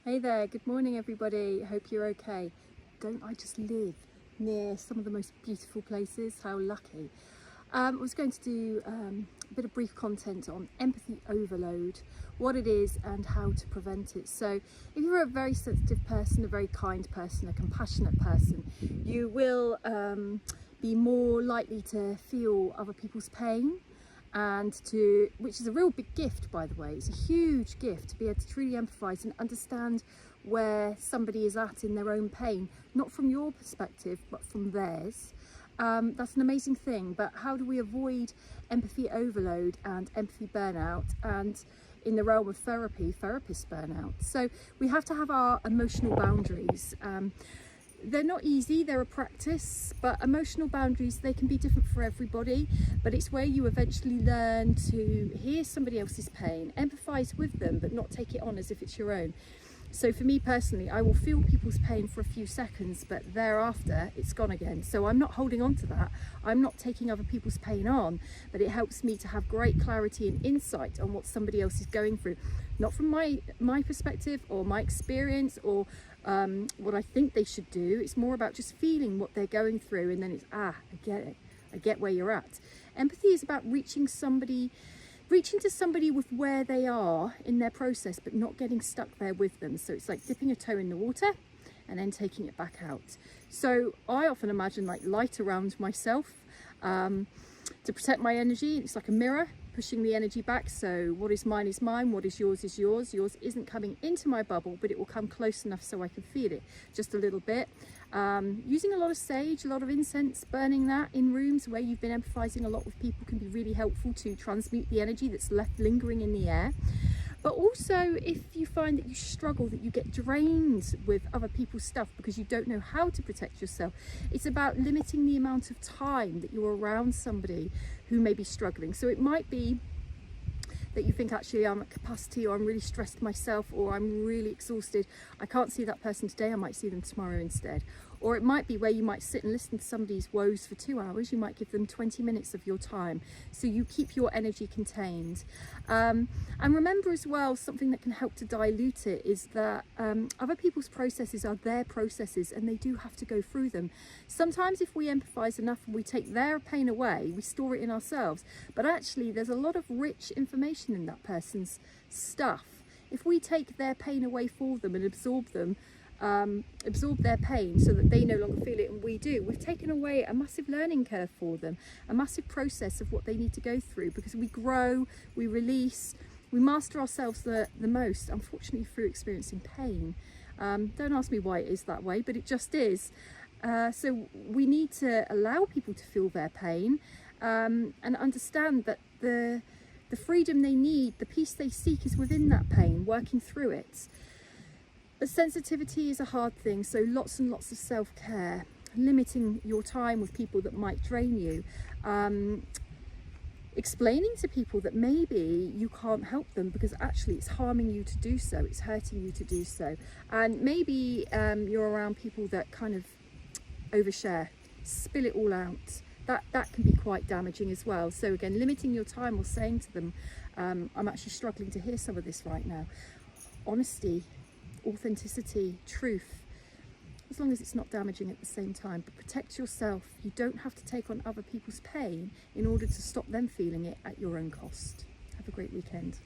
Hey there, good morning everybody, hope you're okay. Don't I just live near some of the most beautiful places? How lucky. I was going to do a bit of brief content on empathy overload, what it is and how to prevent it. So if you're a very sensitive person, a very kind person, a compassionate person, you will be more likely to feel other people's pain, which is a real big gift, by the way. It's a huge gift to be able to truly empathise and understand where somebody is at in their own pain, not from your perspective but from theirs. That's an amazing thing, but how do we avoid empathy overload and empathy burnout, and in the realm of therapy, therapist burnout? So we have to have our emotional boundaries. They're not easy, they're a practice, but emotional boundaries, they can be different for everybody, but it's where you eventually learn to hear somebody else's pain, empathise with them, but not take it on as if it's your own. So for me personally, I will feel people's pain for a few seconds, but thereafter it's gone again. So I'm not holding on to that. I'm not taking other people's pain on, but it helps me to have great clarity and insight on what somebody else is going through. Not from my perspective or my experience or what I think they should do. It's more about just feeling what they're going through, and then it's, I get it. I get where you're at. Empathy is about reaching to somebody with where they are in their process, but not getting stuck there with them. So it's like dipping a toe in the water and then taking it back out. So I often imagine like light around myself to protect my energy. It's like a mirror pushing the energy back. So what is mine is mine, what is yours is yours. Yours isn't coming into my bubble, but it will come close enough so I can feel it just a little bit. Using a lot of sage, a lot of incense, burning that in rooms where you've been empathizing a lot with people can be really helpful to transmute the energy that's left lingering in the air. But also, if you find that you struggle, that you get drained with other people's stuff because you don't know how to protect yourself, it's about limiting the amount of time that you're around somebody who may be struggling. So it might be that you think, actually I'm at capacity, or I'm really stressed myself, or I'm really exhausted, I can't see that person today, I might see them tomorrow instead. Or it might be where you might sit and listen to somebody's woes for 2 hours, you might give them 20 minutes of your time, so you keep your energy contained. And remember as well, something that can help to dilute it is that other people's processes are their processes, and they do have to go through them. Sometimes if we empathise enough and we take their pain away, we store it in ourselves, but actually there's a lot of rich information in that person's stuff. If we take their pain away for them and absorb their pain so that they no longer feel it and we do, we've taken away a massive learning curve for them, a massive process of what they need to go through, because we grow, we release, we master ourselves the most, unfortunately, through experiencing pain. Don't ask me why it is that way, but it just is. So we need to allow people to feel their pain and understand that the freedom they need, the peace they seek, is within that pain, working through it. But sensitivity is a hard thing, so lots and lots of self-care, limiting your time with people that might drain you, explaining to people that maybe you can't help them because actually it's harming you to do so, it's hurting you to do so. And maybe you're around people that kind of overshare, spill it all out. That can be quite damaging as well. So again, limiting your time or saying to them, I'm actually struggling to hear some of this right now. Honesty, authenticity, truth, as long as it's not damaging at the same time. But protect yourself. You don't have to take on other people's pain in order to stop them feeling it at your own cost. Have a great weekend.